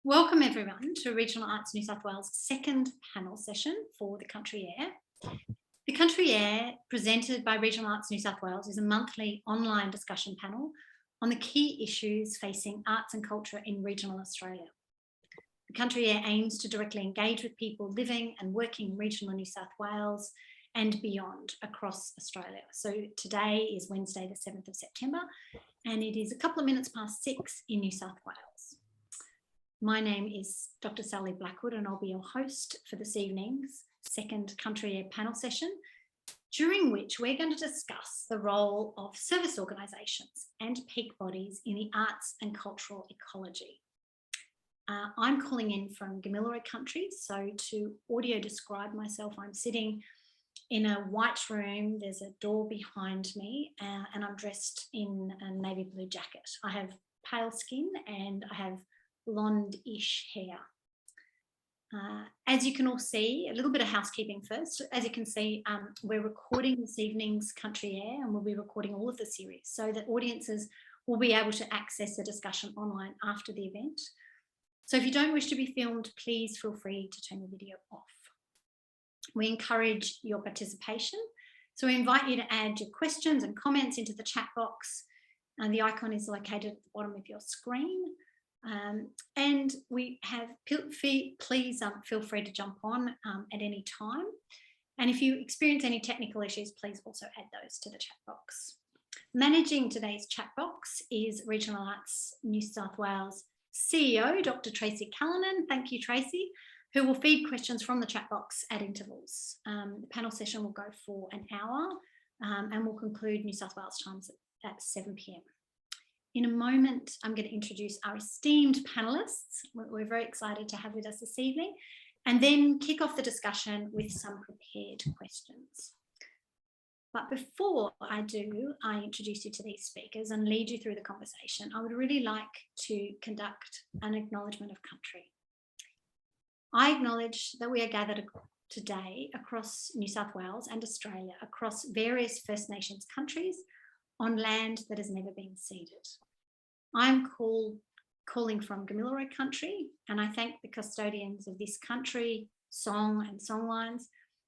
Welcome everyone to Regional Arts New South Wales' second panel session for the Country Air. The Country Air, presented by Regional Arts New South Wales, is a monthly online discussion panel on the key issues facing arts and culture in regional Australia. The Country Air aims to directly engage with people living and working in regional New South Wales and beyond across Australia. So today is Wednesday the 7th of September and it is a couple of minutes past 6 in New South Wales. My name is Dr. Sally Blackwood and I'll be your host for this evening's second Country Air panel session, during which we're going to discuss the role of service organisations and peak bodies in the arts and cultural ecology. I'm calling in from Gamilaroi country, so to audio describe myself, I'm sitting in a white room, there's a door behind me and I'm dressed in a navy blue jacket. I have pale skin and I have blonde-ish hair. As you can all see, a little bit of housekeeping first. As you can see, we're recording this evening's Country Air and we'll be recording all of the series so that audiences will be able to access the discussion online after the event. So if you don't wish to be filmed, please feel free to turn the video off. We encourage your participation. So we invite you to add your questions and comments into the chat box. And the icon is located at the bottom of your screen. And we have, please feel free to jump on at any time. And if you experience any technical issues, please also add those to the chat box. Managing today's chat box is Regional Arts New South Wales CEO, Dr. Tracy Callanan. Thank you, Tracy, who will feed questions from the chat box at intervals. The panel session will go for an hour and will conclude New South Wales times at 7 p.m. In a moment, I'm going to introduce our esteemed panellists. We're very excited to have with us this evening, and then kick off the discussion with some prepared questions. But before I introduce you to these speakers and lead you through the conversation, I would really like to conduct an acknowledgement of country. I acknowledge that we are gathered today across New South Wales and Australia, across various First Nations countries, on land that has never been ceded. I'm calling from Gamilaroi country, and I thank the custodians of this country, song and songlines,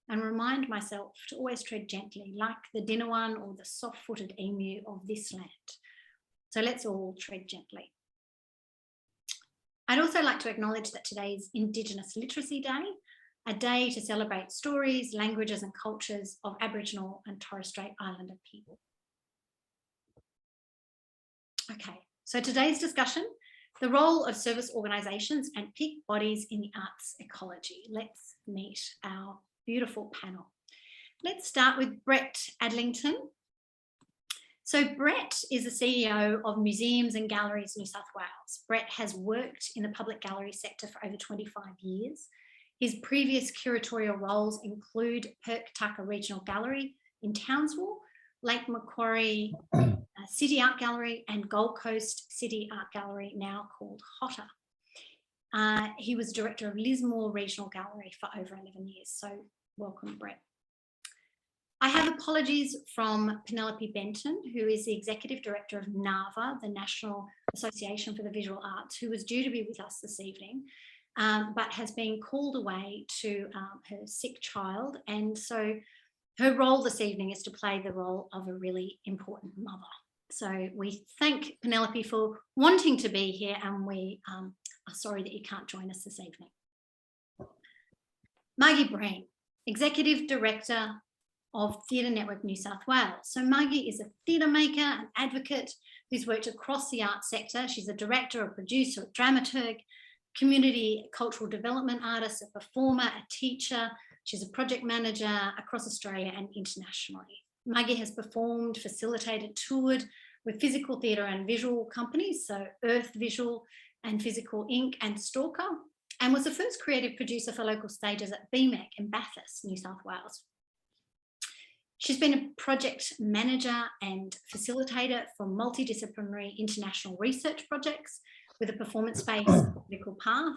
and remind myself to always tread gently, like the Dinawan or the soft-footed emu of this land. So let's all tread gently. I'd also like to acknowledge that today is Indigenous Literacy Day, a day to celebrate stories, languages and cultures of Aboriginal and Torres Strait Islander people. Okay, so today's discussion, the role of service organisations and peak bodies in the arts ecology. Let's meet our beautiful panel. Let's start with Brett Adlington. So Brett is the CEO of Museums and Galleries New South Wales. Brett has worked in the public gallery sector for over 25 years. His previous curatorial roles include Perk Tucker Regional Gallery in Townsville, Lake Macquarie City Art Gallery and Gold Coast City Art Gallery, now called Hotter. He was director of Lismore Regional Gallery for over 11 years, so welcome, Brett. I have apologies from Penelope Benton, who is the Executive Director of NAVA, the National Association for the Visual Arts, who was due to be with us this evening, but has been called away to her sick child, and so her role this evening is to play the role of a really important mother. So we thank Penelope for wanting to be here, and we are sorry that you can't join us this evening. Margie Breen, Executive Director of Theatre Network New South Wales. So Margie is a theatre maker, an advocate who's worked across the arts sector. She's a director, a producer, a dramaturg, community cultural development artist, a performer, a teacher. She's a project manager across Australia and internationally. Margie has performed, facilitated, toured with physical theatre and visual companies, so Earth Visual and Physical Inc. and Stalker, and was the first creative producer for local stages at BMEC in Bathurst, New South Wales. She's been a project manager and facilitator for multidisciplinary international research projects with a performance-based critical path,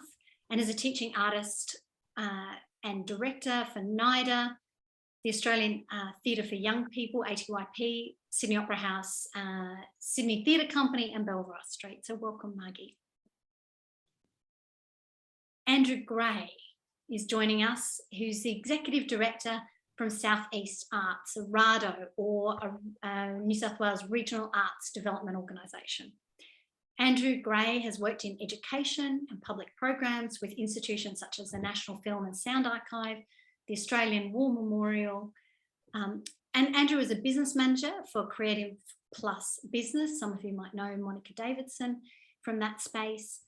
and is a teaching artist and director for NIDA, the Australian Theatre for Young People, ATYP, Sydney Opera House, Sydney Theatre Company and Belvoir Street. So welcome, Margie. Andrew Gray is joining us, who's the Executive Director from Southeast Arts, a RADO, or a New South Wales Regional Arts Development Organisation. Andrew Gray has worked in education and public programs with institutions such as the National Film and Sound Archive, the Australian War Memorial, and Andrew is a business manager for Creative Plus Business. Some of you might know Monica Davidson from that space,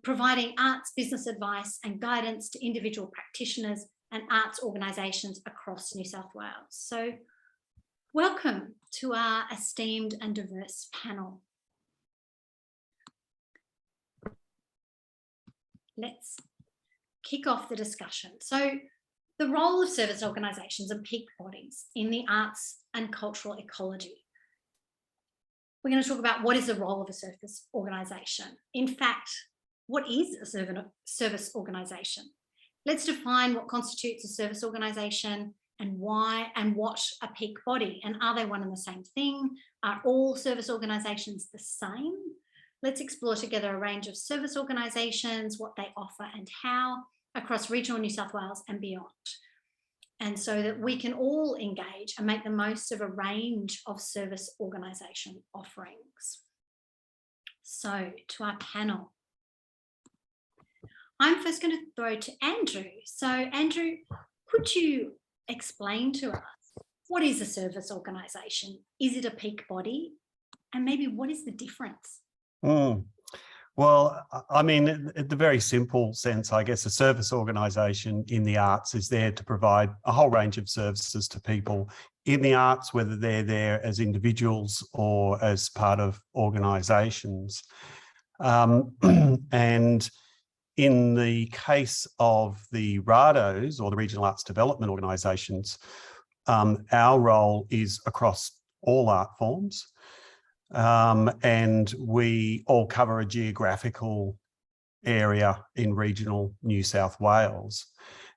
providing arts business advice and guidance to individual practitioners and arts organisations across New South Wales. So welcome to our esteemed and diverse panel. Let's kick off the discussion. So the role of service organisations and peak bodies in the arts and cultural ecology. We're going to talk about what is the role of a service organisation. In fact, what is a service organisation? Let's define what constitutes a service organisation and why and what a peak body, and are they one and the same thing? Are all service organisations the same? Let's explore together a range of service organisations, what they offer and how across regional New South Wales and beyond. And so that we can all engage and make the most of a range of service organisation offerings. So to our panel. I'm first going to throw to Andrew. So Andrew, could you explain to us, what is a service organisation? Is it a peak body? And maybe what is the difference? Well, I mean, at the very simple sense, I guess a service organisation in the arts is there to provide a whole range of services to people in the arts, whether they're there as individuals or as part of organisations. And in the case of the RADOs, or the Regional Arts Development Organisations, our role is across all art forms. And we all cover a geographical area in regional New South Wales.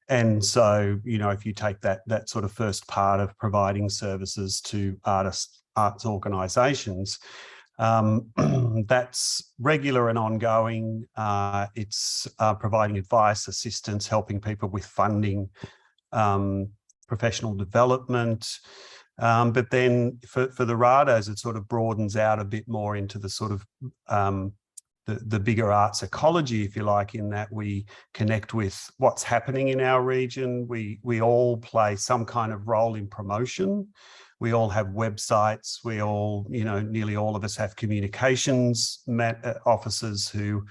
And so, you know, if you take that sort of first part of providing services to arts organisations, that's regular and ongoing. It's providing advice, assistance, helping people with funding, professional development. But then for the RADOs, it sort of broadens out a bit more into the sort of the bigger arts ecology, if you like, in that we connect with what's happening in our region. We all play some kind of role in promotion. We all have websites. We all, you know, nearly all of us have communications officers who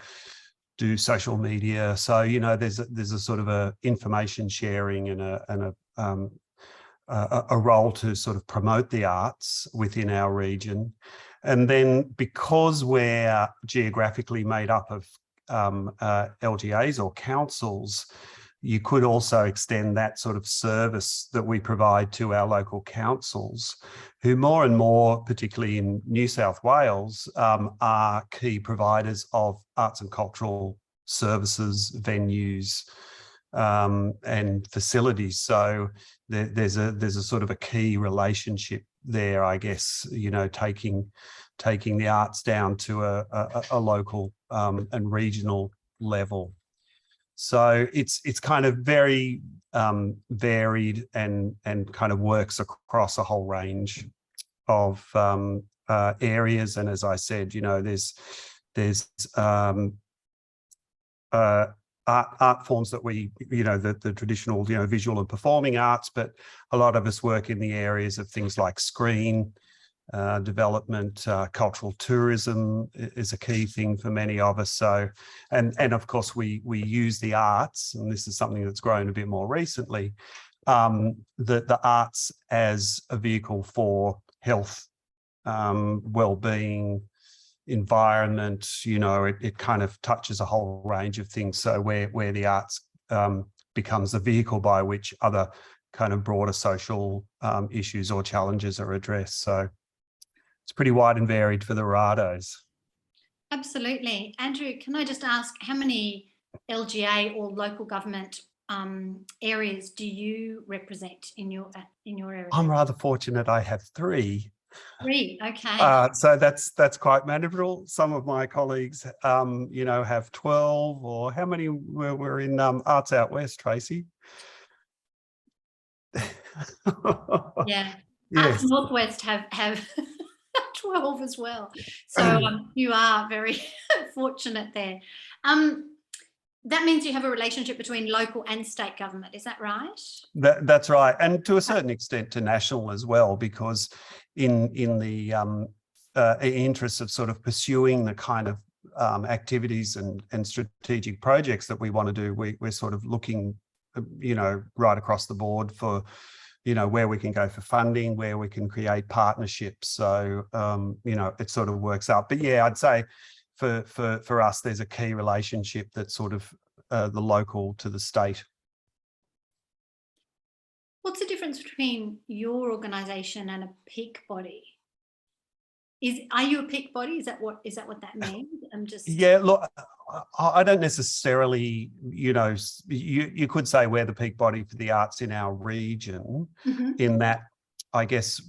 do social media. So, you know, there's a sort of a information sharing and a role to sort of promote the arts within our region. And then because we're geographically made up of LGAs or councils, you could also extend that sort of service that we provide to our local councils, who more and more, particularly in New South Wales, are key providers of arts and cultural services, venues, and facilities. So there's a sort of a key relationship there, I guess, you know, taking the arts down to a local and regional level. So it's kind of very varied and kind of works across a whole range of areas. And as I said, you know, there's art forms that we, you know, the traditional, you know, visual and performing arts, but a lot of us work in the areas of things like screen development, cultural tourism is a key thing for many of us. So, and of course we use the arts, and this is something that's grown a bit more recently, the arts as a vehicle for health, well-being, environment. You know, it kind of touches a whole range of things. So where the arts becomes a vehicle by which other kind of broader social issues or challenges are addressed. So it's pretty wide and varied for the RADOs. Absolutely. Andrew, can I just ask, how many LGA or local government areas do you represent in your area? I'm rather fortunate. I have 3. 3, okay. So that's quite manageable. Some of my colleagues, you know, have 12, or how many were in Arts Out West, Tracy? Yeah. Arts Yes. Northwest have 12 as well. So you are very fortunate there. That means you have a relationship between local and state government, is that right? That's right, and to a certain extent to national as well, because in the interest of sort of pursuing the kind of activities and strategic projects that we want to do, we're sort of looking, you know, right across the board for, you know, where we can go for funding, where we can create partnerships. So, you know, it sort of works out. But yeah, I'd say for us, there's a key relationship that's sort of the local to the state. What's the difference between your organisation and a peak body? Are you a peak body? Is that what that means? I'm just... Yeah, look, I don't necessarily, you know, you could say we're the peak body for the arts in our region, in that I guess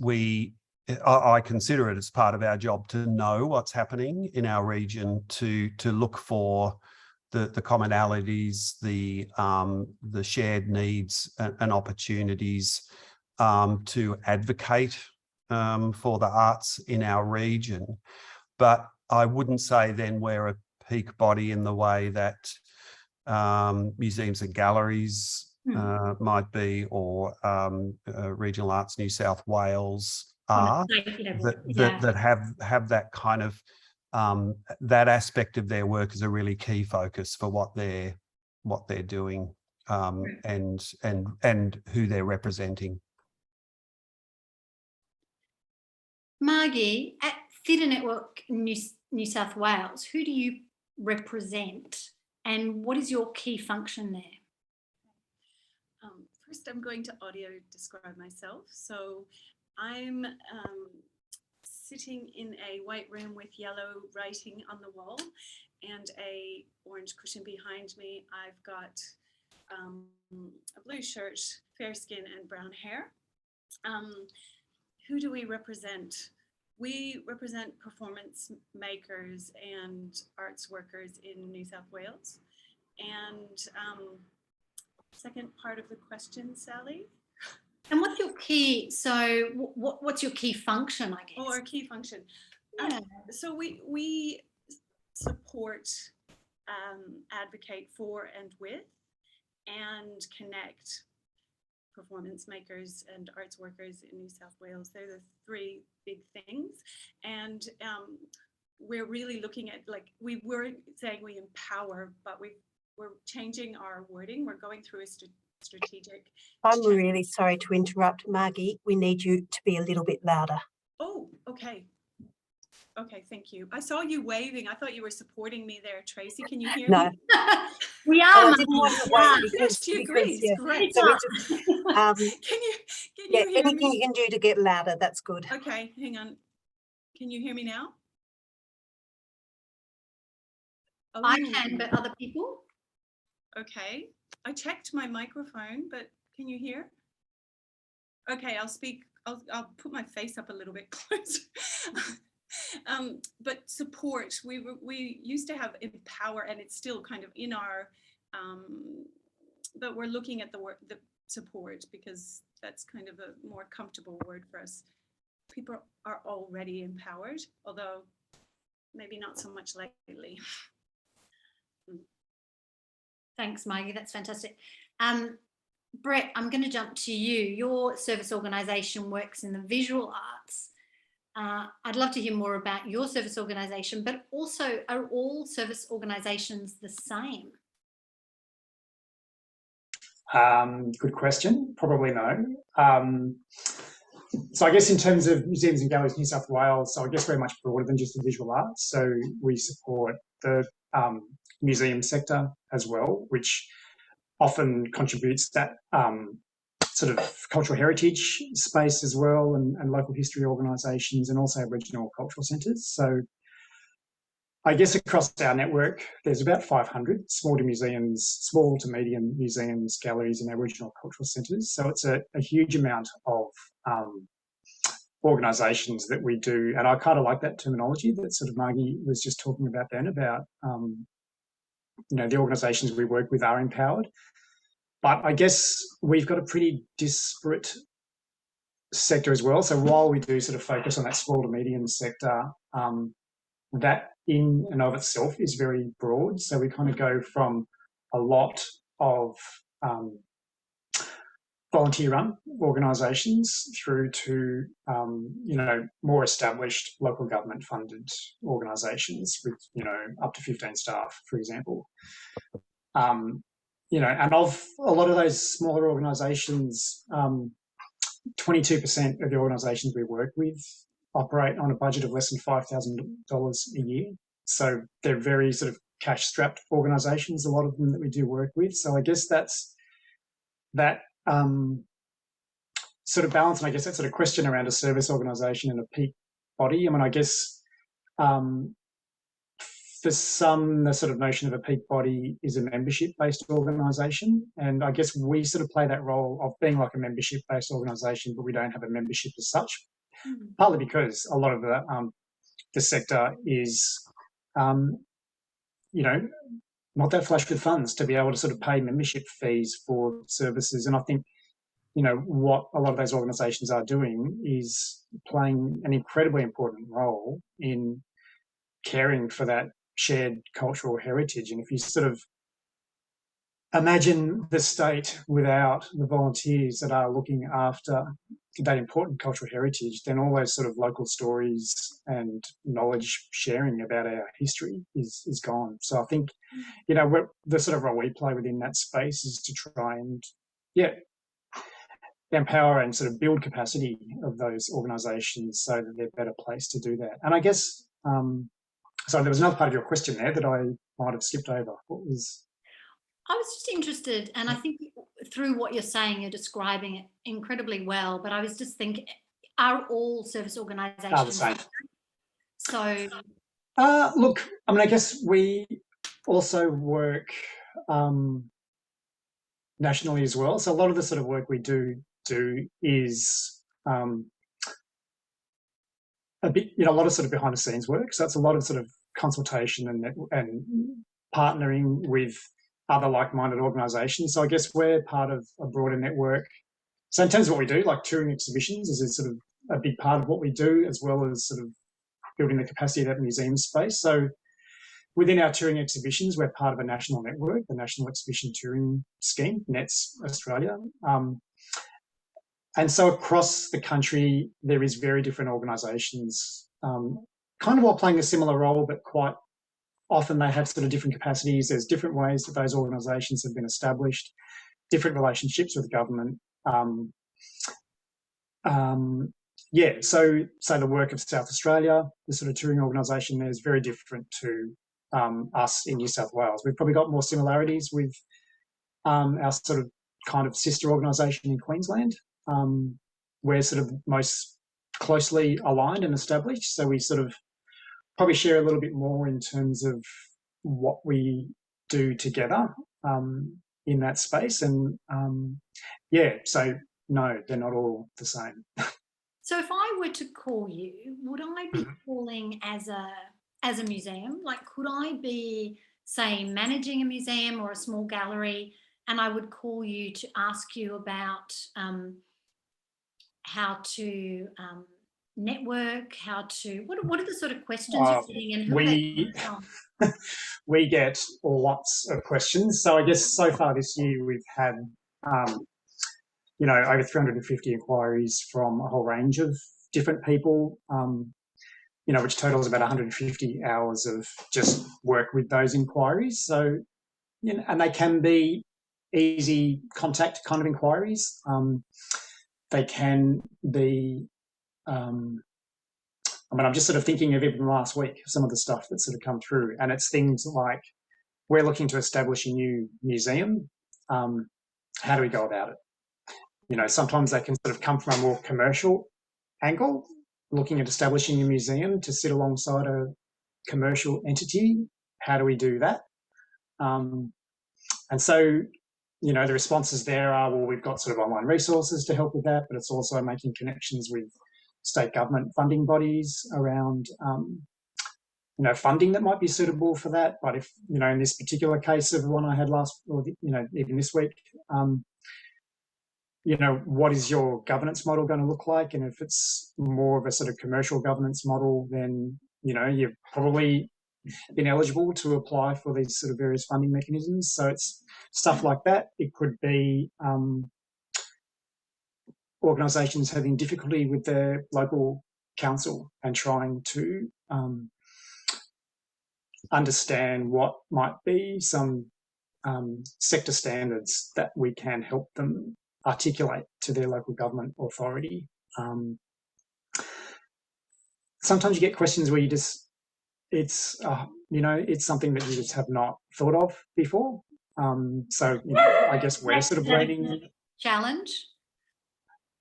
I consider it as part of our job to know what's happening in our region, to look for the commonalities, the shared needs and opportunities, to advocate for the arts in our region. But I wouldn't say then we're a peak body in the way that museums and galleries might be, or Regional Arts New South Wales are, that have that kind of that aspect of their work is a really key focus for what they're doing, and who they're representing. Margie, at Theatre Network New South Wales, who do you represent and what is your key function there? First, I'm going to audio describe myself. So I'm sitting in a white room with yellow writing on the wall and a orange cushion behind me. I've got a blue shirt, fair skin and brown hair. Who do we represent? We represent performance makers and arts workers in New South Wales. And second part of the question, Sally? And what's your key, so what's your key function, I guess? Oh, our key function. Yeah. So we support, advocate for and with, and connect performance makers and arts workers in New South Wales. They're the 3 big things. And we're really looking at, like, we weren't saying we empower, but we're changing our wording. We're going through a strategic... I'm really sorry to interrupt, Margie. We need you to be a little bit louder. Oh, okay. Okay, thank you. I saw you waving. I thought you were supporting me there, Tracy. Can you hear me? We are. I didn't want to wait because she agrees. yeah. Great. So just, can you hear anything me? you can do to get louder, that's good. Okay, hang on. Can you hear me now? Oh. I can, but other people? Okay. I checked my microphone, but can you hear? Okay, I'll speak. I'll put my face up a little bit closer. But support, we used to have empower, and it's still kind of in our, but we're looking at the support, because that's kind of a more comfortable word for us. People are already empowered, although maybe not so much lately. Thanks, Margie. That's fantastic. Brett, I'm going to jump to you. Your service organisation works in the visual arts. I'd love to hear more about your service organisation, but also, are all service organisations the same? Good question. Probably no. So I guess in terms of museums and galleries New South Wales, so I guess we're much broader than just the visual arts. So we support the museum sector as well, which often contributes that sort of cultural heritage space as well, and local history organisations, and also regional cultural centres. So I guess across our network, there's about 500 small to medium museums, galleries, and our regional cultural centres. So it's a huge amount of organisations that we do, and I kind of like that terminology that sort of Margie was just talking about then, about the organisations we work with are empowered. But I guess we've got a pretty disparate sector as well. So while we do sort of focus on that small to medium sector, that in and of itself is very broad. So we kind of go from a lot of volunteer-run organisations through to more established local government-funded organisations with up to 15 staff, for example. And of a lot of those smaller organisations, 22% of the organisations we work with operate on a budget of less than $5,000 a year. So they're very sort of cash-strapped organisations, a lot of them that we do work with. So I guess that's that sort of balance, and I guess that sort of question around a service organisation and a peak body. I mean, I guess for some, the sort of notion of a peak body is a membership-based organisation, and I guess we sort of play that role of being like a membership-based organisation, but we don't have a membership as such. Partly because a lot of the sector is, not that flush with funds to be able to sort of pay membership fees for services. And I think, what a lot of those organisations are doing is playing an incredibly important role in caring for that shared cultural heritage. And if you sort of imagine the state without the volunteers that are looking after that important cultural heritage, then all those sort of local stories and knowledge sharing about our history is gone. So I think, the sort of role we play within that space is to try and, empower and sort of build capacity of those organisations so that they're better placed to do that. And I guess, so there was another part of your question there that I might have skipped over. What was... I was just interested, and I think through what you're saying, you're describing it incredibly well, but I was just thinking, are all service organisations the same? So... look, I mean, I guess we also work nationally as well. So a lot of the sort of work we do is a bit, a lot of sort of behind the scenes work. So it's a lot of sort of consultation and partnering with other like-minded organisations. So I guess we're part of a broader network. So in terms of what we do, like touring exhibitions is a sort of a big part of what we do, as well as sort of building the capacity of that museum space. So within our touring exhibitions, we're part of a national network, the National Exhibition Touring Scheme, NETS Australia. And so across the country, there is very different organisations, kind of all playing a similar role, but quite often they have sort of different capacities. There's different ways that those organisations have been established, different relationships with government. So the work of South Australia, the sort of touring organisation there is very different to us in New South Wales. We've probably got more similarities with our sort of kind of sister organisation in Queensland. We're sort of most closely aligned and established, so we sort of probably share a little bit more in terms of what we do together in that space. And so no, they're not all the same. So if I were to call you, would I be calling as a museum? Like, could I be, say, managing a museum or a small gallery, and I would call you to ask you about how to network, what are the sort of questions you're getting, and who we get lots of questions. So I guess so far this year we've had over 350 inquiries from a whole range of different people, which totals about 150 hours of just work with those inquiries. So, and they can be easy contact kind of inquiries. They can be, I'm just sort of thinking of even last week, some of the stuff that's sort of come through, and it's things like, we're looking to establish a new museum. How do we go about it? Sometimes they can sort of come from a more commercial angle, looking at establishing a museum to sit alongside a commercial entity. How do we do that? And so, the responses there are, well, we've got sort of online resources to help with that, but it's also making connections with state government funding bodies around, funding that might be suitable for that. But if, in this particular case of the one I had even this week, what is your governance model going to look like? And if it's more of a sort of commercial governance model, then, you've probably been eligible to apply for these sort of various funding mechanisms. So it's stuff like that. It could be organisations having difficulty with their local council and trying to understand what might be some sector standards that we can help them articulate to their local government authority. Sometimes you get questions where it's something that you just have not thought of before. So I guess we're sort of learning. Challenge?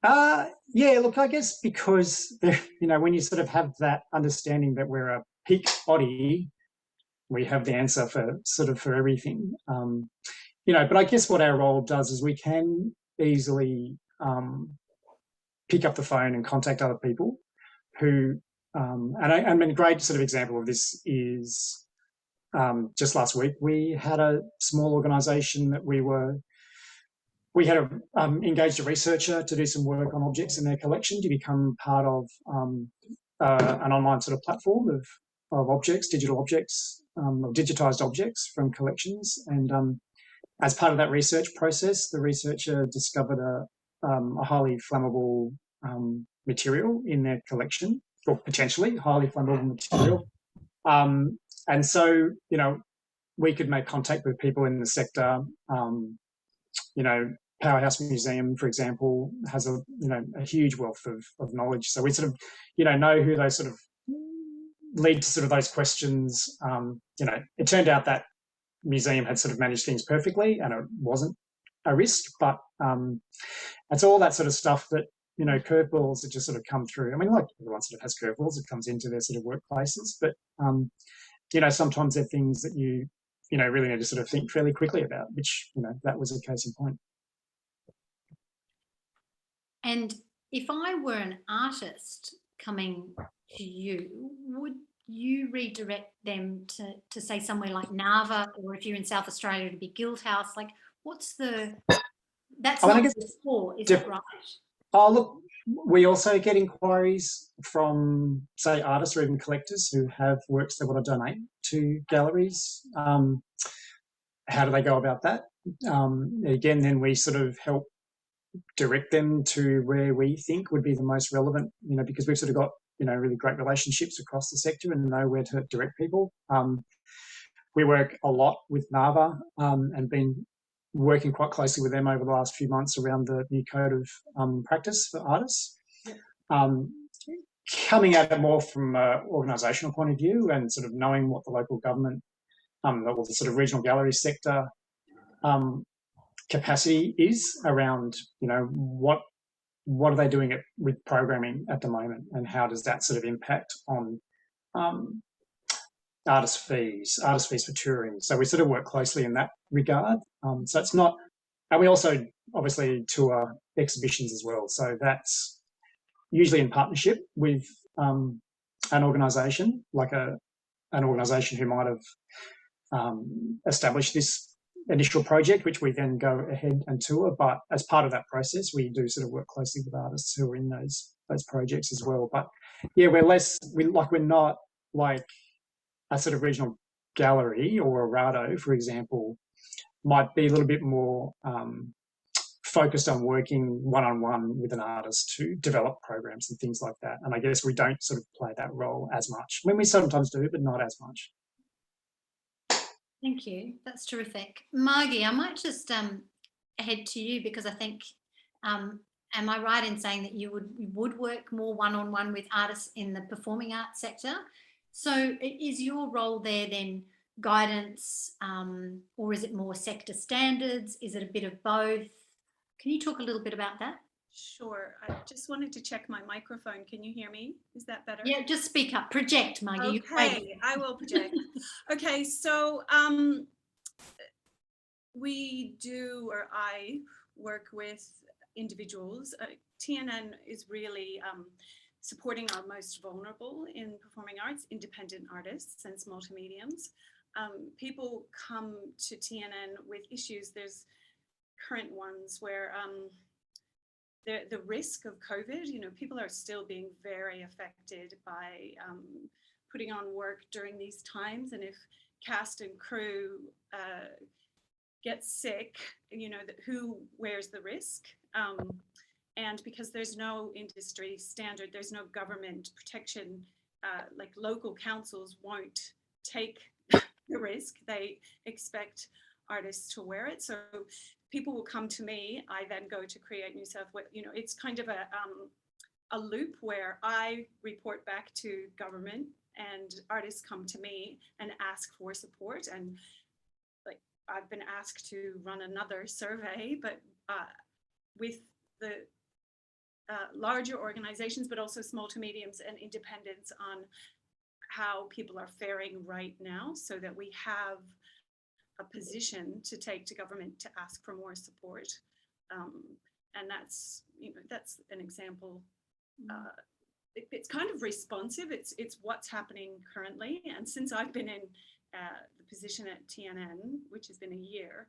Yeah, look, I guess because, when you sort of have that understanding that we're a peak body, we have the answer for everything. But I guess what our role does is we can easily pick up the phone and contact other people who, and a great sort of example of this is just last week, we had a small organisation that we had engaged a researcher to do some work on objects in their collection to become part of an online sort of platform of objects, digital objects, or digitised objects from collections. And as part of that research process, the researcher discovered a highly flammable material in their collection, or potentially highly flammable material. And so, we could make contact with people in the sector. Powerhouse Museum, for example, has a huge wealth of knowledge. So we sort of, know who those sort of lead to sort of those questions. It turned out that museum had sort of managed things perfectly and it wasn't a risk, but it's all that sort of stuff that, curveballs that just sort of come through. I mean, like everyone sort of has curveballs that comes into their sort of workplaces, but, sometimes they're things that you really need to sort of think fairly quickly about, which, that was a case in point. And if I were an artist coming to you, would you redirect them to say somewhere like Narva, or if you're in South Australia to be Guildhouse? Like, what's that's not the score, is that right? Oh, look, we also get inquiries from, say, artists or even collectors who have works they want to donate to galleries. How do they go about that? Again, then we sort of help direct them to where we think would be the most relevant, because we've sort of got, really great relationships across the sector and know where to direct people. We work a lot with Narva and been working quite closely with them over the last few months around the new code of practice for artists. Coming at it more from an organisational point of view and sort of knowing what the local government, or the sort of regional gallery sector capacity is around, what are they doing with programming at the moment, and how does that sort of impact on artist fees for touring. So we sort of work closely in that regard. So it's not, and we also obviously tour exhibitions as well. So that's usually in partnership with an organisation, like an organisation who might have established this initial project, which we then go ahead and tour. But as part of that process, we do sort of work closely with artists who are in those projects as well. But yeah, we're not like a sort of regional gallery, or a Rado, for example, might be a little bit more focused on working one-on-one with an artist to develop programs and things like that. And I guess we don't sort of play that role as much. I mean, we sometimes do, but not as much. Thank you. That's terrific. Margie, I might just head to you, because I think, am I right in saying that you would work more one-on-one with artists in the performing arts sector? So is your role there then guidance, or is it more sector standards? Is it a bit of both? Can you talk a little bit about that? Sure. I just wanted to check my microphone. Can you hear me? Is that better? Yeah, just speak up. Project, Margie. Okay, I will project. Okay, so I work with individuals. TNN is really supporting our most vulnerable in performing arts, independent artists and small to mediums. People come to TNN with issues. There's current ones where the risk of COVID, people are still being very affected by putting on work during these times. And if cast and crew get sick, who wears the risk? And because there's no industry standard, there's no government protection, like local councils won't take the risk. They expect artists to wear it. So people will come to me. I then go to Create New South Wales. It's kind of a loop where I report back to government and artists come to me and ask for support. And like I've been asked to run another survey, but with the larger organizations, but also small to mediums and independents on how people are faring right now, so that we have a position to take to government to ask for more support. And that's an example. It's kind of responsive. It's what's happening currently. And since I've been in the position at TNN, which has been a year,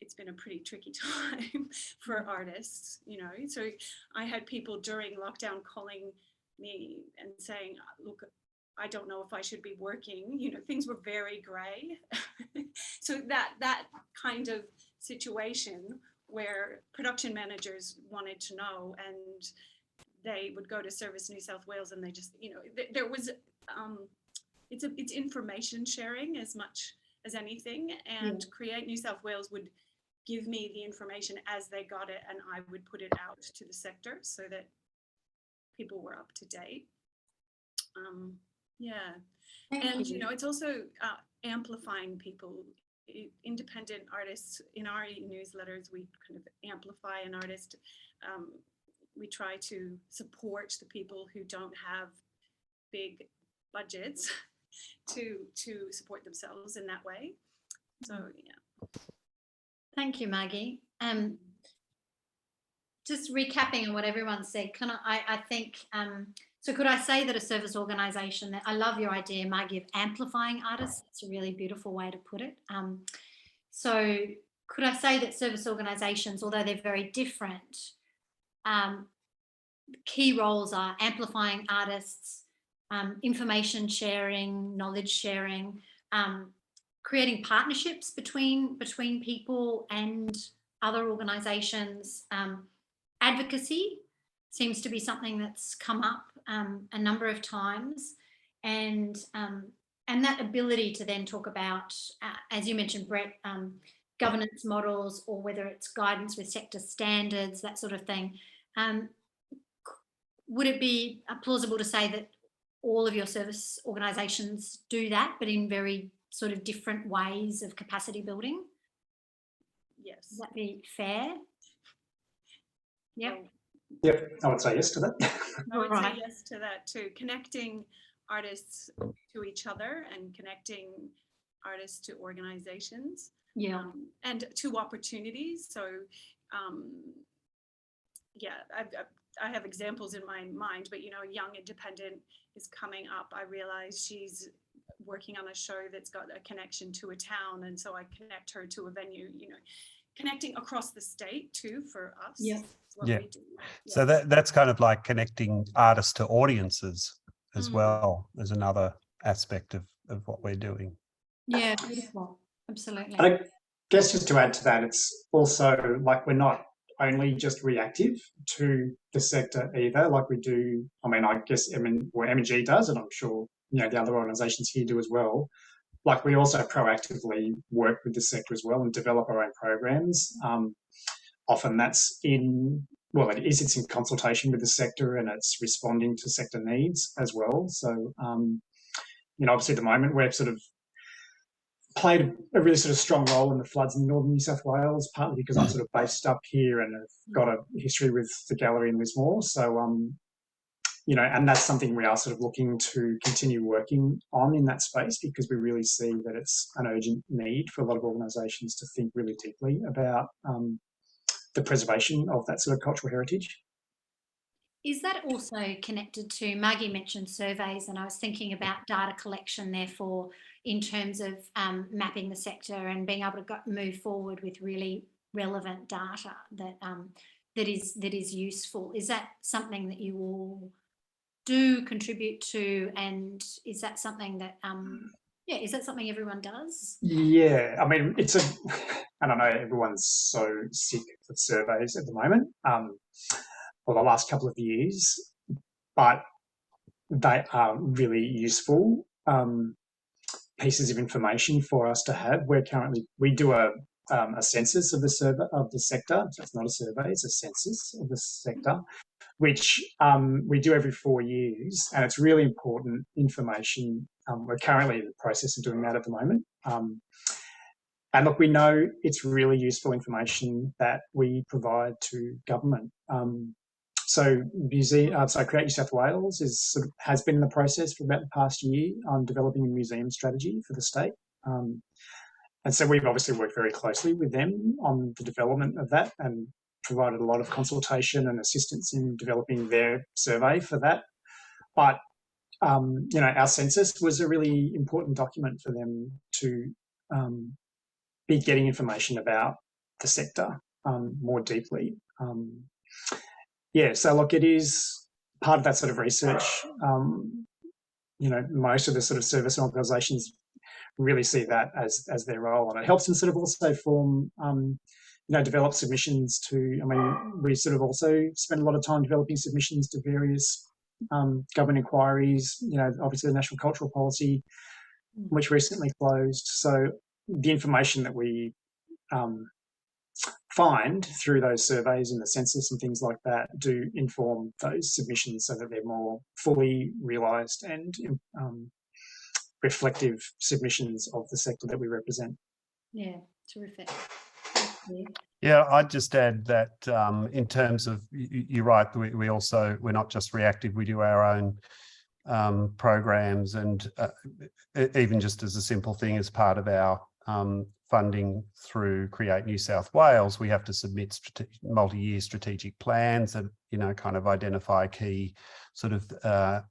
it's been a pretty tricky time for artists, So I had people during lockdown calling me and saying, look, I don't know if I should be working. Things were very grey. So that kind of situation where production managers wanted to know, and they would go to Service New South Wales, and they just, there was, it's information sharing as much as anything, and Create New South Wales would give me the information as they got it, and I would put it out to the sector so that people were up to date. And it's also amplifying people, independent artists. In our newsletters, we kind of amplify an artist. We try to support the people who don't have big budgets to support themselves in that way. So Thank you, Margie. Just recapping on what everyone said, I think, so could I say that a service organisation, that I love your idea, Margie, of amplifying artists. It's a really beautiful way to put it. So could I say that service organisations, although they're very different, key roles are amplifying artists, information sharing, knowledge sharing, creating partnerships between people and other organisations. Advocacy seems to be something that's come up a number of times, and that ability to then talk about, as you mentioned, Brett, governance models, or whether it's guidance with sector standards, that sort of thing. Would it be plausible to say that all of your service organisations do that, but in very sort of different ways of capacity building? Yes. Would that be fair? Yep. Yep, I would say yes to that. I would say yes to that too. Connecting artists to each other and connecting artists to organizations. Yeah. And to opportunities. So, I have examples in my mind, but a young independent is coming up. I realize she's working on a show that's got a connection to a town, and so I connect her to a venue, connecting across the state too for us. Yeah. We do. So that's kind of like connecting artists to audiences as well as another aspect of what we're doing. Yeah, beautiful. Absolutely. And I guess just to add to that, it's also like we're not only just reactive to the sector either, like we do. I guess M&G does, and I'm sure the other organisations here do as well. Like we also proactively work with the sector as well and develop our own programs. Often it's in consultation with the sector, and it's responding to sector needs as well. So, obviously at the moment we're sort of played a really sort of strong role in the floods in northern New South Wales, partly because I'm sort of based up here and have got a history with the gallery in Lismore. So, and that's something we are sort of looking to continue working on in that space, because we really see that it's an urgent need for a lot of organisations to think really deeply about the preservation of that sort of cultural heritage. Is that also connected to, Margie mentioned surveys, and I was thinking about data collection, therefore, in terms of mapping the sector and being able to move forward with really relevant data that that is useful. Is that something that you all do contribute to, and is that something that is that something everyone does? Yeah, I mean, I don't know, everyone's so sick of surveys at the moment, for the last couple of years, but they are really useful pieces of information for us to have. We do a census of the sector. So it's not a survey; it's a census of the sector, which we do every 4 years, and it's really important information. We're currently in the process of doing that at the moment. And look, we know it's really useful information that we provide to government. So Create New South Wales has been in the process for about the past year on developing a museum strategy for the state. And so we've obviously worked very closely with them on the development of that and provided a lot of consultation and assistance in developing their survey for that. But, our census was a really important document for them to be getting information about the sector more deeply. So look, it is part of that sort of research. Most of the sort of service organisations really see that as their role, and it helps them sort of also form, develop submissions to. I mean, we sort of also spend a lot of time developing submissions to various government inquiries. Obviously the National Cultural Policy, which recently closed. So the information that we find through those surveys and the census and things like that do inform those submissions so that they're more fully realised and reflective submissions of the sector that we represent. Yeah, terrific. Yeah, I'd just add that in terms of, you're right, we're not just reactive, we do our own programs, and even just as a simple thing, as part of our funding through Create New South Wales, we have to submit multi-year strategic plans that, kind of identify key sort of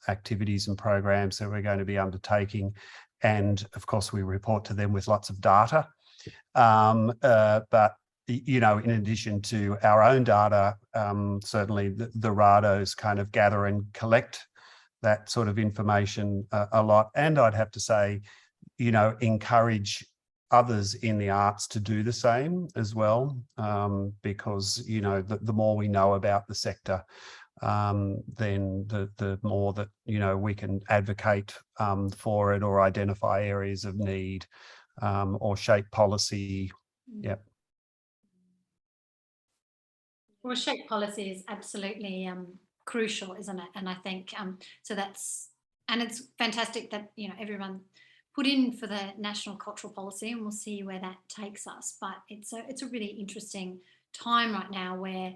activities and programs that we're going to be undertaking. And of course, we report to them with lots of data. But, in addition to our own data, certainly the RADOs kind of gather and collect that sort of information a lot. And I'd have to say, encourage others in the arts to do the same as well, because, the more we know about the sector, then the more that, we can advocate for it or identify areas of need or shape policy. Yeah. Well, shape policy is absolutely crucial, isn't it? And I think so it's fantastic that everyone put in for the National Cultural Policy, and we'll see where that takes us. But it's a really interesting time right now where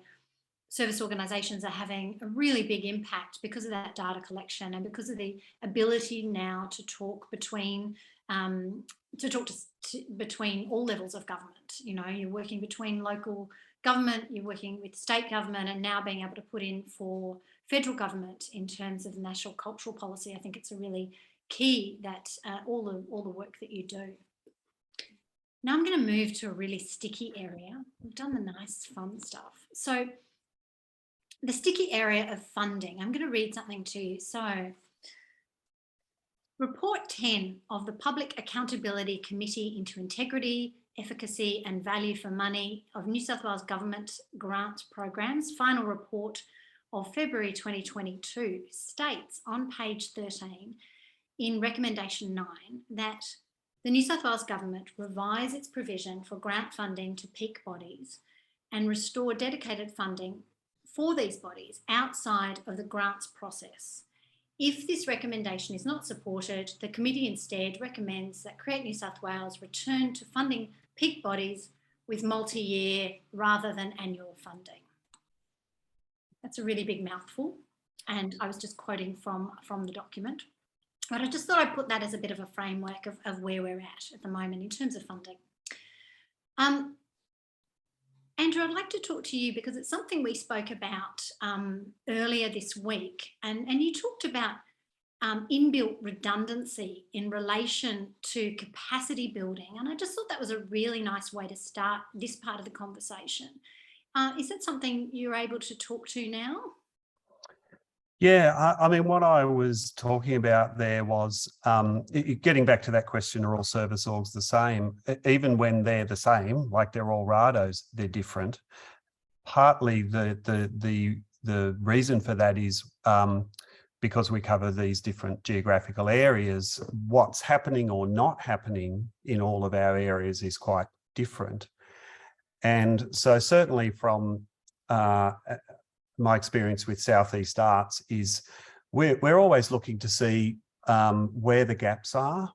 service organisations are having a really big impact because of that data collection and because of the ability now to talk between between all levels of government. You're working between local government, you're working with state government, and now being able to put in for federal government in terms of the National Cultural Policy. I think it's a really key that all the work that you do. Now I'm going to move to a really sticky area. We've done the nice fun stuff. So the sticky area of funding, I'm going to read something to you. So Report 10 of the Public Accountability Committee into Integrity, Efficacy and Value for Money of New South Wales Government Grant Programs, final report of February 2022, states on page 13 in recommendation 9 that the New South Wales Government revise its provision for grant funding to peak bodies and restore dedicated funding for these bodies outside of the grants process. If this recommendation is not supported, the committee instead recommends that Create New South Wales return to funding peak bodies with multi-year rather than annual funding. That's a really big mouthful, and I was just quoting from the document. But I just thought I'd put that as a bit of a framework of where we're at the moment in terms of funding. And Andrew, I'd like to talk to you because it's something we spoke about earlier this week, and you talked about inbuilt redundancy in relation to capacity building, and I just thought that was a really nice way to start this part of the conversation. Is that something you're able to talk to now? Yeah, I mean, what I was talking about there was getting back to that question, are all service orgs the same? Even when they're the same, like they're all RADOs, they're different. Partly the reason for that is because we cover these different geographical areas, what's happening or not happening in all of our areas is quite different. And so certainly from my experience with Southeast Arts is we're always looking to see where the gaps are.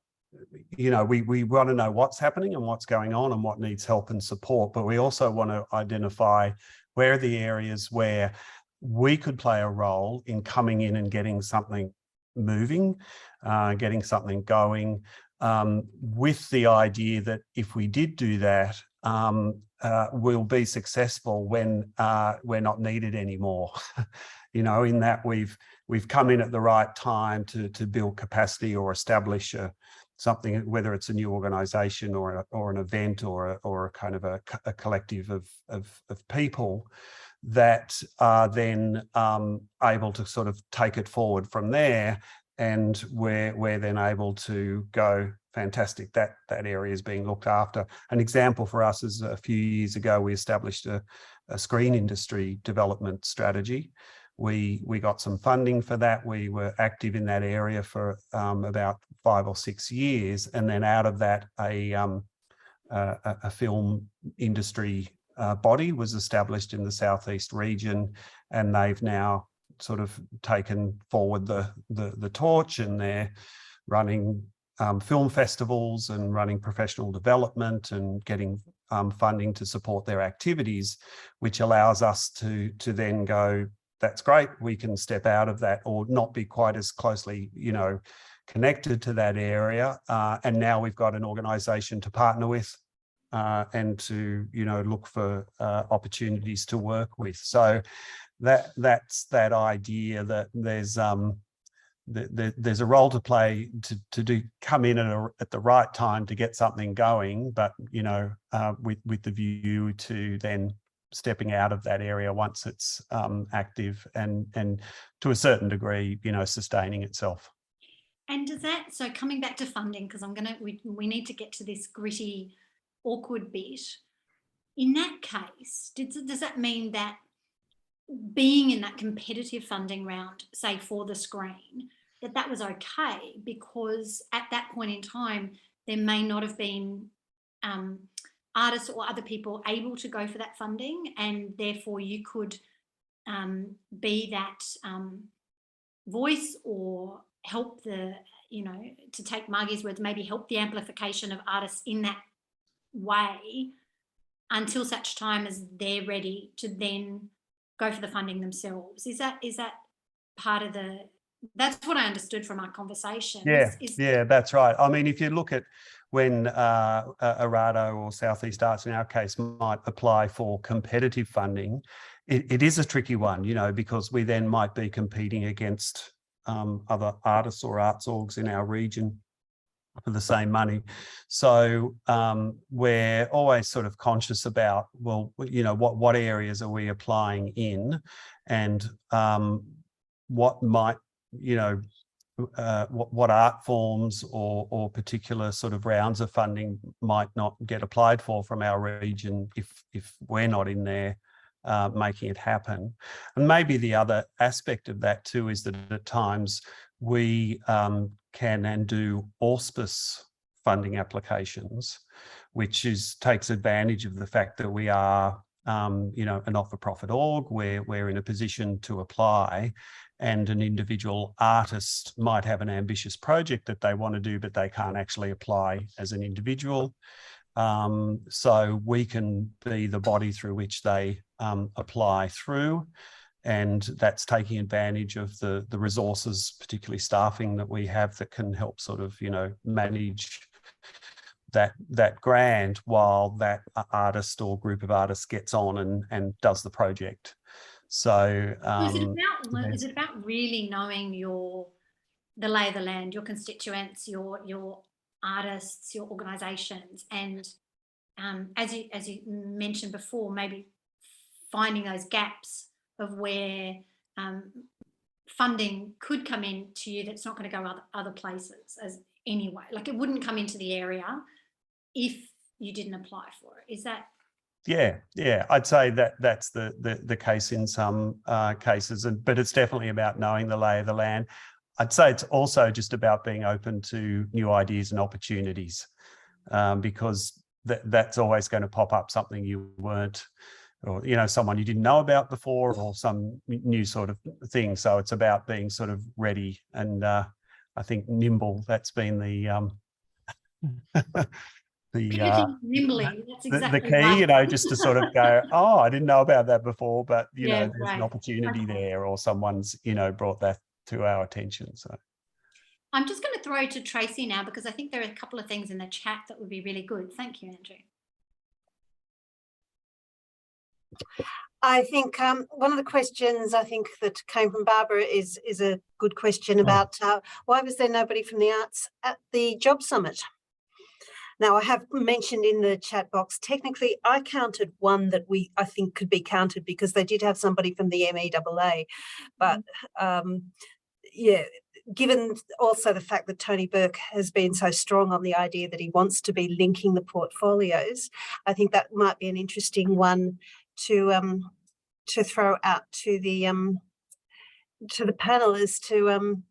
You know, we want to know what's happening and what's going on and what needs help and support, but we also want to identify where are the areas where we could play a role in coming in and getting something moving, getting something going, with the idea that if we did do that, we'll be successful when we're not needed anymore. You know, in that we've come in at the right time to build capacity or establish something, whether it's a new organisation or an event or a kind of a collective of people that are then able to sort of take it forward from there, and we're then able to go, fantastic, that area is being looked after. An example for us is a few years ago we established a screen industry development strategy. We got some funding for that. We were active in that area for about 5 or 6 years, and then out of that a film industry body was established in the Southeast region, and they've now sort of taken forward the torch, and they're running film festivals and running professional development and getting funding to support their activities, which allows us to then go, that's great, we can step out of that or not be quite as closely, you know, connected to that area. And now we've got an organisation to partner with and to, you know, look for opportunities to work with. So that's that idea that there's a role to play to come in at the right time to get something going, but you know, with the view to then stepping out of that area once it's active and to a certain degree, you know, sustaining itself. And does that, so coming back to funding, because we need to get to this gritty, awkward bit. In that case, does that mean that being in that competitive funding round, say for the screen, that was okay, because at that point in time, there may not have been artists or other people able to go for that funding, and therefore you could be that voice or help the, you know, to take Margie's words, maybe help the amplification of artists in that way until such time as they're ready to then go for the funding themselves. Is that part of the, that's what I understood from our conversation. Yeah, yeah, that's right. I mean, if you look at when a RADO or Southeast Arts in our case might apply for competitive funding, it is a tricky one, you know, because we then might be competing against other artists or arts orgs in our region for the same money. So we're always sort of conscious about, well, you know, what areas are we applying in, and what might, you know, what art forms or particular sort of rounds of funding might not get applied for from our region if we're not in there making it happen. And maybe the other aspect of that too is that at times we can and do auspice funding applications, which takes advantage of the fact that we are you know, a not-for-profit org, where we're in a position to apply, and an individual artist might have an ambitious project that they want to do, but they can't actually apply as an individual. So we can be the body through which they apply through, and that's taking advantage of the resources, particularly staffing, that we have that can help sort of, you know, manage that grant while that artist or group of artists gets on and does the project. So is it about really knowing the lay of the land, your constituents, your artists, your organisations, and as you mentioned before, maybe finding those gaps of where funding could come in to you that's not going to go other places as anyway. Like, it wouldn't come into the area if you didn't apply for it. Is that? Yeah, I'd say that's the case in some cases, but it's definitely about knowing the lay of the land. I'd say it's also just about being open to new ideas and opportunities, because that's always going to pop up something you weren't, or someone you didn't know about before, or some new sort of thing. So it's about being sort of ready and I think nimble. That's been the nimbly. That's exactly the key, right. just to sort of go, oh, I didn't know about that before, but there's right. an opportunity Okay. there, or someone's brought that to our attention. So I'm just going to throw to Tracy now, because I think there are a couple of things in the chat that would be really good. Thank you, Andrew. I think one of the questions I think that came from Barbara is a good question about why was there nobody from the arts at the job summit? Now, I have mentioned in the chat box, technically I counted one that I think could be counted, because they did have somebody from the MEAA, but given also the fact that Tony Burke has been so strong on the idea that he wants to be linking the portfolios, I think that might be an interesting one to throw out to the panel as to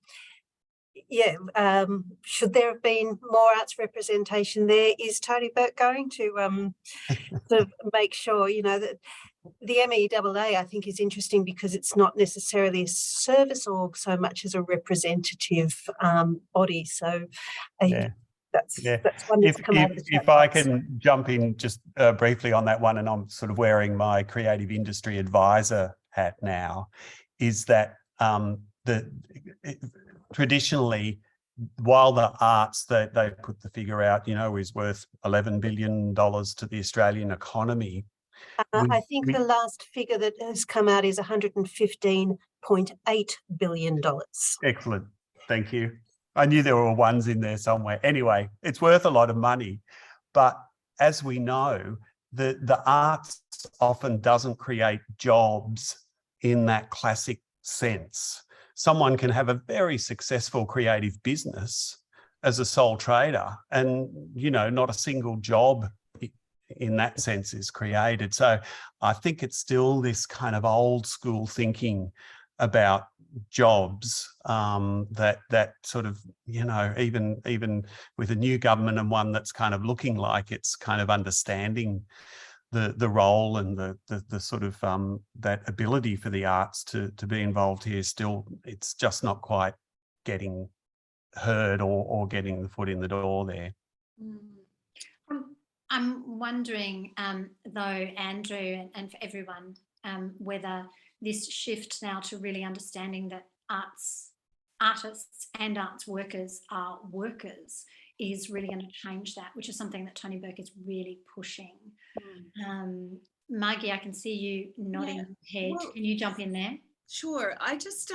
should there have been more arts representation there? Is Tony Burke going to sort of make sure that the MEAA, I think, is interesting because it's not necessarily a service org so much as a representative body. So that's one that's come out of the chat if I box. can jump in just briefly on that one, and I'm sort of wearing my creative industry advisor hat now, is that traditionally, while the arts, they put the figure out, is worth $11 billion to the Australian economy. I think the last figure that has come out is $115.8 billion. Excellent. Thank you. I knew there were ones in there somewhere. Anyway, it's worth a lot of money. But as we know, the arts often doesn't create jobs in that classic sense. Someone can have a very successful creative business as a sole trader and, not a single job in that sense is created. So I think it's still this kind of old school thinking about jobs that sort of, even with a new government and one that's kind of looking like it's kind of understanding the role and the sort of that ability for the arts to be involved here, still it's just not quite getting heard or getting the foot in the door there. I'm wondering though, Andrew, and for everyone, whether this shift now to really understanding that artists and arts workers are workers is really going to change that, which is something that Tony Burke is really pushing. Margie, I can see you nodding your head. Well, can you jump in there? Sure. I just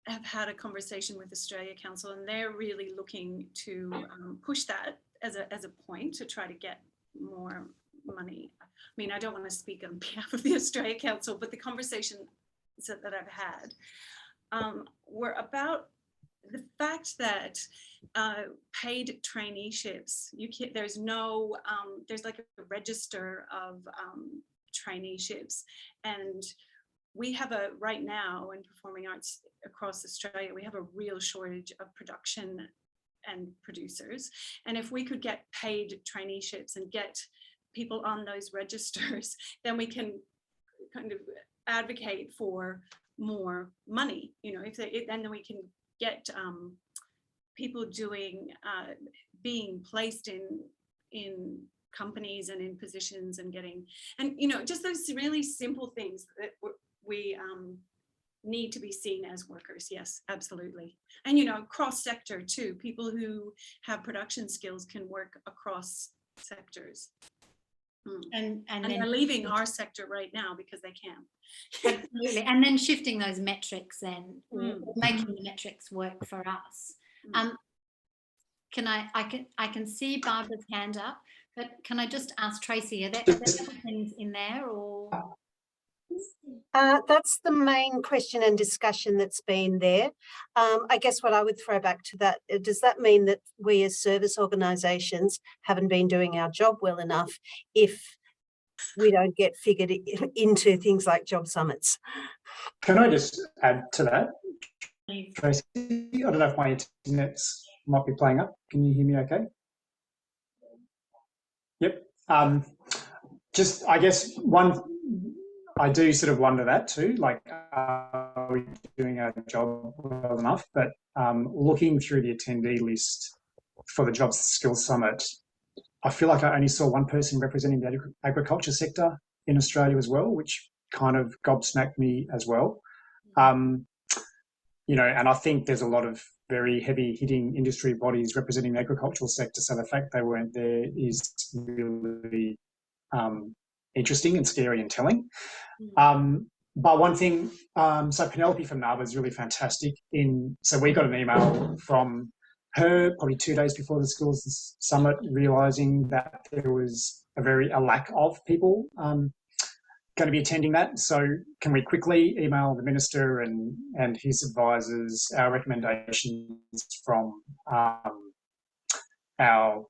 have had a conversation with Australia Council, and they're really looking to push that as a point to try to get more money. I mean, I don't want to speak on behalf of the Australia Council, but the conversation that I've had were about the fact that paid traineeships, there's like a register of traineeships, and we have right now in performing arts across Australia, we have a real shortage of production and producers. And if we could get paid traineeships and get people on those registers, then we can kind of advocate for more money, and then we can get people being placed in companies and in positions and just those really simple things that we need to be seen as workers. Yes, absolutely. And, you know, cross sector too. People who have production skills can work across sectors. And And then they're leaving our sector right now because they can. absolutely, and then shifting those metrics then, or Mm. making the metrics work for us. I can see Barbara's hand up, but can I just ask Tracy, are there other things in there, or? That's the main question and discussion that's been there. I guess what I would throw back to that, does that mean that we as service organisations haven't been doing our job well enough if we don't get figured into things like job summits? Can I just add to that, Please. Tracy? I don't know if my internet might be playing up. Can you hear me okay? Yep. Just, I guess, I do sort of wonder that too, like, are we doing our job well enough? But looking through the attendee list for the Jobs Skills Summit, I feel like I only saw one person representing the agriculture sector in Australia as well, which kind of gobsmacked me as well. You know, and I think there's a lot of very heavy hitting industry bodies representing the agricultural sector. So the fact they weren't there is really interesting and scary and telling. But one thing, so Penelope from NABA is really fantastic. So we got an email from her probably 2 days before the Skills Summit, realising that there was a lack of people going to be attending that. So can we quickly email the Minister and his advisors our recommendations from our an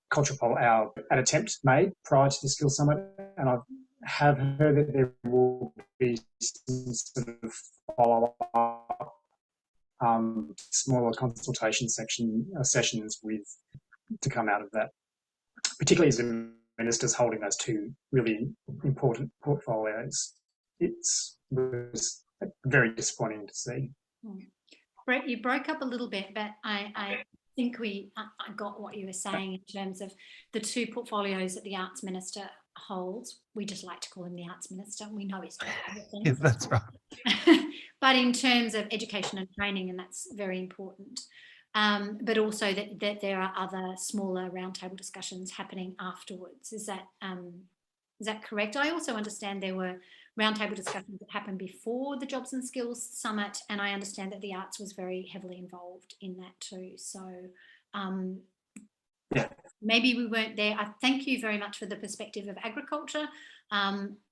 attempt made prior to the Skills Summit? And I have heard that there will be some sort of follow-up smaller consultation sessions to come out of that, particularly as the Minister's holding those two really important portfolios. It was very disappointing to see. Brett, you broke up a little bit, but I think I got what you were saying in terms of the two portfolios that the Arts Minister holds. We just like to call him the Arts Minister. We know he's doing other things. Yeah, that's right. But in terms of education and training, and that's very important. But also that there are other smaller roundtable discussions happening afterwards. Is that correct? I also understand there were roundtable discussions that happened before the Jobs and Skills Summit, and I understand that the arts was very heavily involved in that too. So maybe we weren't there. I thank you very much for the perspective of agriculture.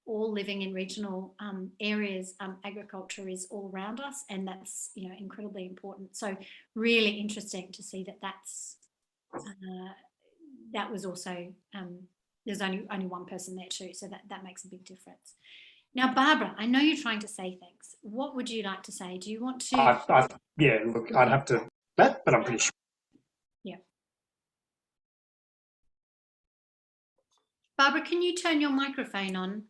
All living in regional areas, agriculture is all around us, and that's, you know, incredibly important. So really interesting to see that was also there's only one person there too, so that makes a big difference. Now, Barbara, I know you're trying to say things. What would you like to say? Do you want to? Yeah, look, I'd have to but I'm pretty sure. Yeah. Barbara, can you turn your microphone on?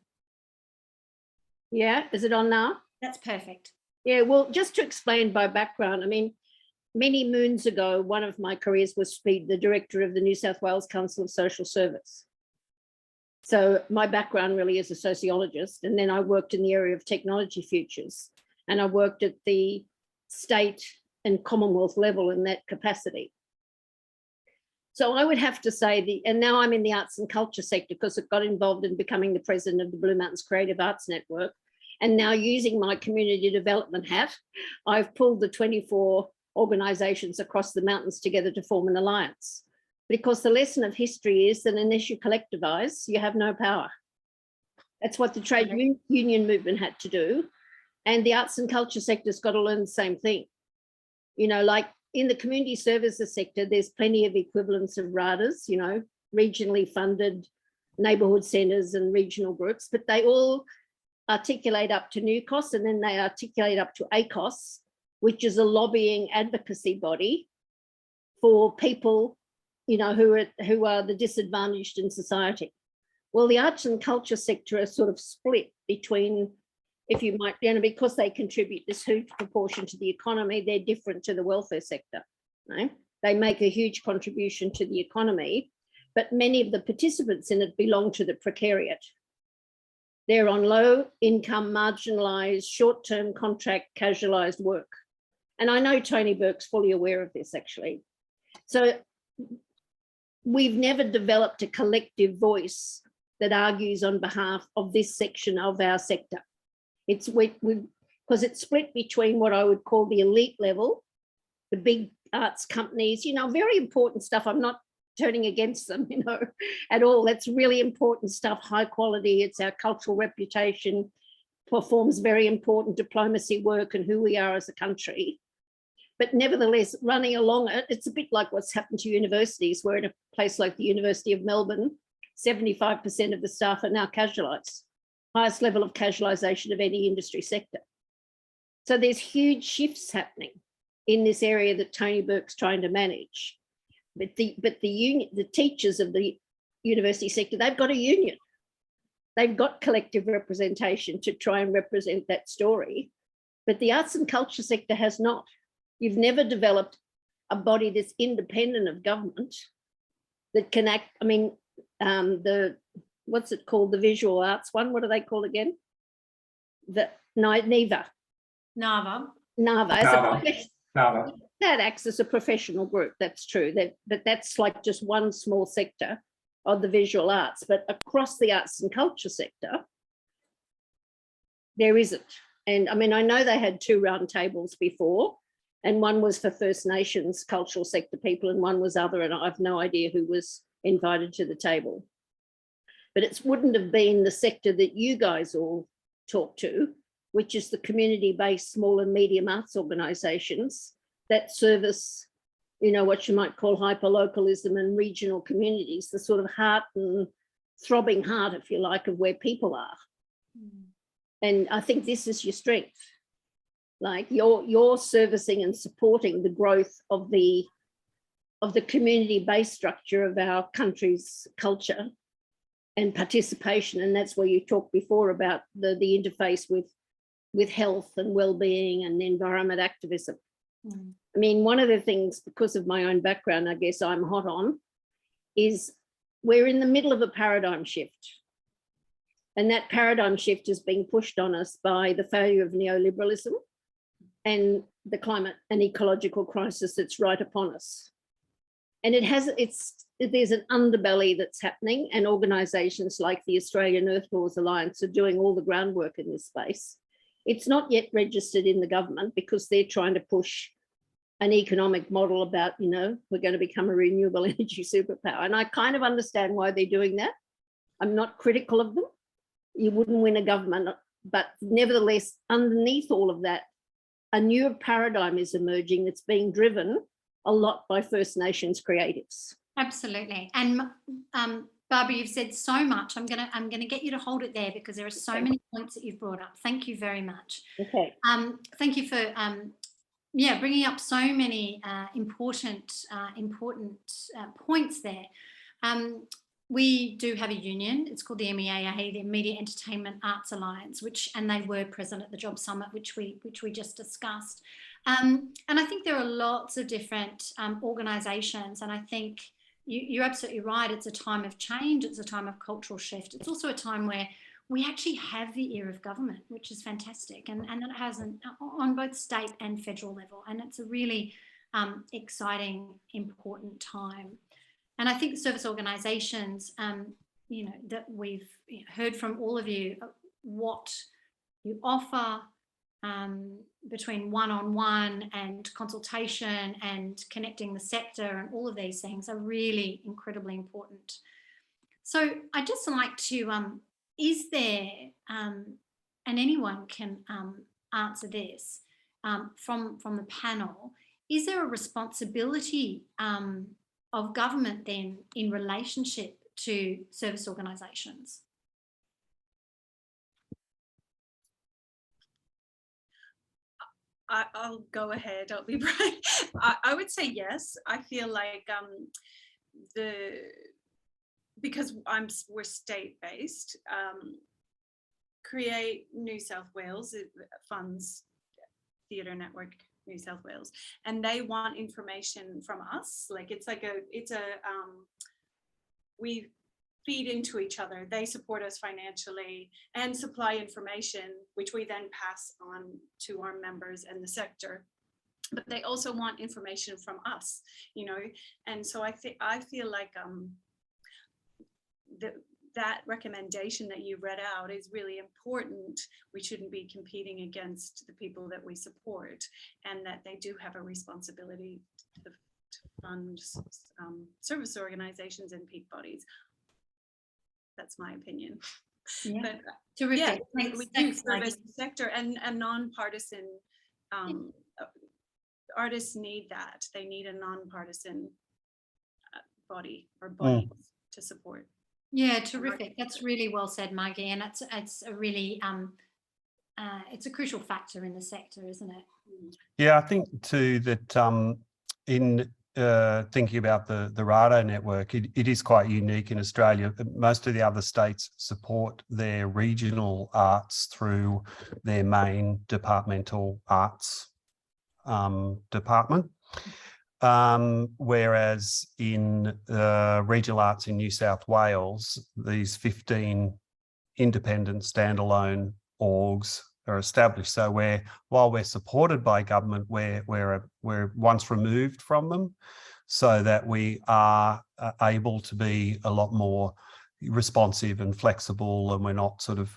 Yeah, is it on now? That's perfect. Yeah, well, just to explain my background, I mean, many moons ago, one of my careers was to be the director of the New South Wales Council of Social Service. So my background really is a sociologist, and then I worked in the area of technology futures, and I worked at the state and Commonwealth level in that capacity. So I would have to say and now I'm in the arts and culture sector because I got involved in becoming the president of the Blue Mountains Creative Arts Network. And now, using my community development hat, I've pulled the 24 organisations across the mountains together to form an alliance. Because the lesson of history is that unless you collectivise, you have no power. That's what the trade union movement had to do. And the arts and culture sector's got to learn the same thing. You know, like in the community services sector, there's plenty of equivalents of RADAs, you know, regionally funded neighbourhood centres and regional groups, but they all articulate up to NUCOS, and then they articulate up to ACOS, which is a lobbying advocacy body for people, you know, who are the disadvantaged in society. Well, the arts and culture sector are sort of split between, if you might, you know, because they contribute this huge proportion to the economy, they're different to the welfare sector. Right? They make a huge contribution to the economy, but many of the participants in it belong to the precariat. They're on low income, marginalised, short-term contract, casualised work. And I know Tony Burke's fully aware of this, actually. So we've never developed a collective voice that argues on behalf of this section of our sector. It's because it's split between what I would call the elite level, the big arts companies, you know, very important stuff. I'm not turning against them, you know, at all. That's really important stuff, high quality. It's our cultural reputation, performs very important diplomacy work and who we are as a country. But nevertheless, running along it, it's a bit like what's happened to universities, where in a place like the University of Melbourne, 75% of the staff are now casualised, highest level of casualisation of any industry sector. So there's huge shifts happening in this area that Tony Burke's trying to manage. But the teachers of the university sector, they've got a union. They've got collective representation to try and represent that story. But the arts and culture sector has not. You've never developed a body that's independent of government that can act. I mean, what's it called? The visual arts one. What do they call again? NIVA. That acts as a professional group. That's true. But that's like just one small sector of the visual arts. But across the arts and culture sector, there isn't. And I mean, I know they had 2 round tables before, and one was for First Nations cultural sector people and one was other, and I've no idea who was invited to the table. But it wouldn't have been the sector that you guys all talk to, which is the community-based small and medium arts organisations that service, you know, what you might call hyper-localism and regional communities, the sort of heart and throbbing heart, if you like, of where people are. And I think this is your strength. Like you're servicing and supporting the growth of the community-based structure of our country's culture and participation. And that's where you talked before about the interface with health and well-being and environment activism. I mean, one of the things, because of my own background, I guess I'm hot on, is we're in the middle of a paradigm shift. And that paradigm shift is being pushed on us by the failure of neoliberalism and the climate and ecological crisis that's right upon us. And there's an underbelly that's happening, and organisations like the Australian Earth Laws Alliance are doing all the groundwork in this space. It's not yet registered in the government because they're trying to push an economic model about, you know, we're going to become a renewable energy superpower. And I kind of understand why they're doing that. I'm not critical of them. You wouldn't win a government, but nevertheless, underneath all of that, a new paradigm is emerging that's being driven a lot by First Nations creatives. Absolutely. And Barbara, you've said so much. I'm gonna get you to hold it there because there are so many points that you've brought up. Thank you very much. Okay. Thank you for bringing up so many important points there. We do have a union. It's called the MEAA, the Media Entertainment Arts Alliance, and they were present at the Job Summit, which we just discussed. And I think there are lots of different organisations, and I think you're absolutely right. It's a time of change. It's a time of cultural shift. It's also a time where we actually have the ear of government, which is fantastic, and it has on both state and federal level, and it's a really exciting, important time. And I think service organisations, you know, that we've heard from all of you, what you offer between one-on-one and consultation and connecting the sector and all of these things are really incredibly important. So I'd just like to, is there, and anyone can answer this from the panel, is there a responsibility of government then in relationship to service organisations? I'll go ahead. I'll be bright. I would say yes. I feel like because we're state-based, Create New South Wales funds Theatre Network New South Wales, and they want information from us. Like we feed into each other. They support us financially and supply information, which we then pass on to our members and the sector. But they also want information from us, you know, and so I feel like that recommendation that you read out is really important. We shouldn't be competing against the people that we support, and that they do have a responsibility to fund service organizations and peak bodies. That's my opinion. Yeah. But Terrific. yeah, Thanks, we do thanks, service Maggie. the sector, and a non-partisan artists need that. They need a non-partisan body or bodies to support. Yeah, terrific. That's really well said, Margie, and it's a really it's a crucial factor in the sector, isn't it? Yeah, I think too that in thinking about the RADO network, it is quite unique in Australia. Most of the other states support their regional arts through their main departmental arts department. Whereas in regional arts in New South Wales, these 15 independent standalone orgs are established. So while we're supported by government, we're once removed from them, so that we are able to be a lot more responsive and flexible, and we're not sort of,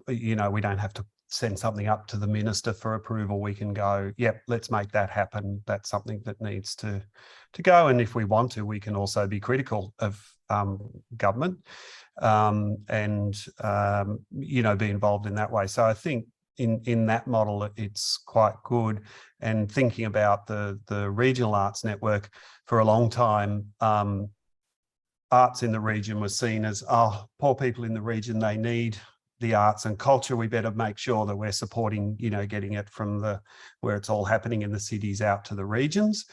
you know, we don't have to send something up to the minister for approval. We can go, yep, let's make that happen. That's something that needs to go. And if we want to, we can also be critical of government and, you know, be involved in that way. So I think in that model, it's quite good. And thinking about the regional arts network, for a long time, arts in the region was seen as, oh, poor people in the region, they need the arts and culture. We better make sure that we're supporting, you know, getting it from where it's all happening in the cities out to the regions.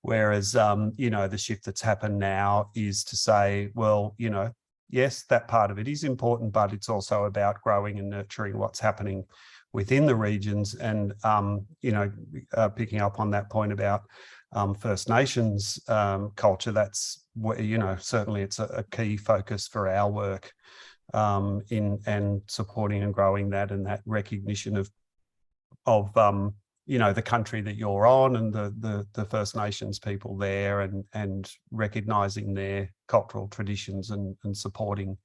Whereas, you know, the shift that's happened now is to say, well, you know, yes, that part of it is important, but it's also about growing and nurturing what's happening within the regions. And, you know, picking up on that point about First Nations culture, that's where, you know, certainly it's a key focus for our work in supporting and growing that, and that recognition of you know, the country that you're on and the First Nations people there, and recognising their cultural traditions and supporting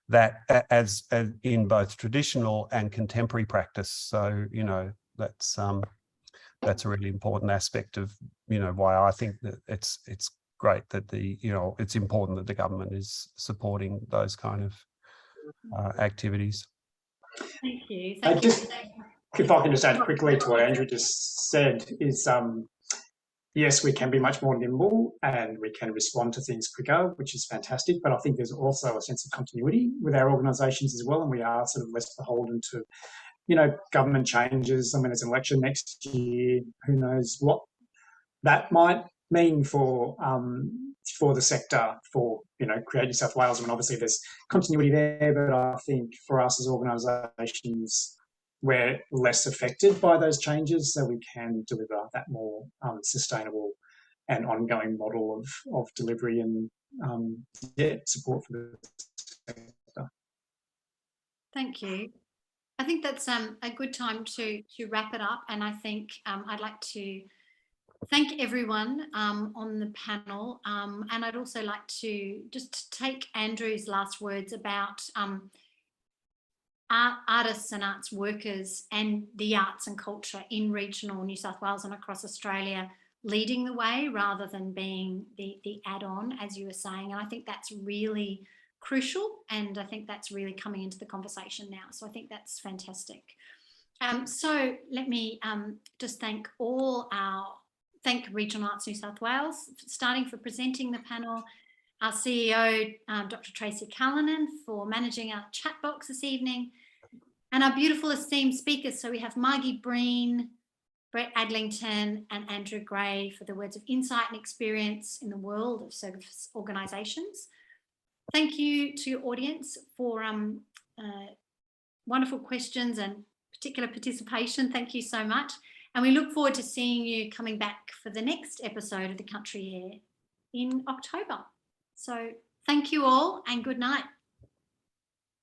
that as in both traditional and contemporary practice. So, you know, that's a really important aspect of, you know, why I think that it's great that you know, it's important that the government is supporting those kind of activities. Thank you. If I can just add quickly to what Andrew just said, is yes, we can be much more nimble and we can respond to things quicker, which is fantastic. But I think there's also a sense of continuity with our organisations as well, and we are sort of less beholden to, you know, government changes. I mean, there's an election next year. Who knows what that might mean for the sector, for, you know, Create New South Wales. I mean, obviously there's continuity there, but I think for us as organisations, we're less affected by those changes, so we can deliver that more sustainable and ongoing model of delivery and support for the sector. Thank you. I think that's a good time to wrap it up, and I think I'd like to thank everyone on the panel, and I'd also like to just take Andrew's last words about artists and arts workers and the arts and culture in regional New South Wales and across Australia leading the way rather than being the add-on, as you were saying. And I think that's really crucial, and I think that's really coming into the conversation now. So I think that's fantastic. So let me just thank Regional Arts New South Wales, starting for presenting the panel, our CEO, Dr. Tracy Callanan, for managing our chat box this evening, and our beautiful esteemed speakers. So we have Margie Breen, Brett Adlington, and Andrew Gray for the words of insight and experience in the world of service organisations. Thank you to your audience for wonderful questions and particular participation. Thank you so much. And we look forward to seeing you coming back for the next episode of The Country Air in October. So Thank you all and good night.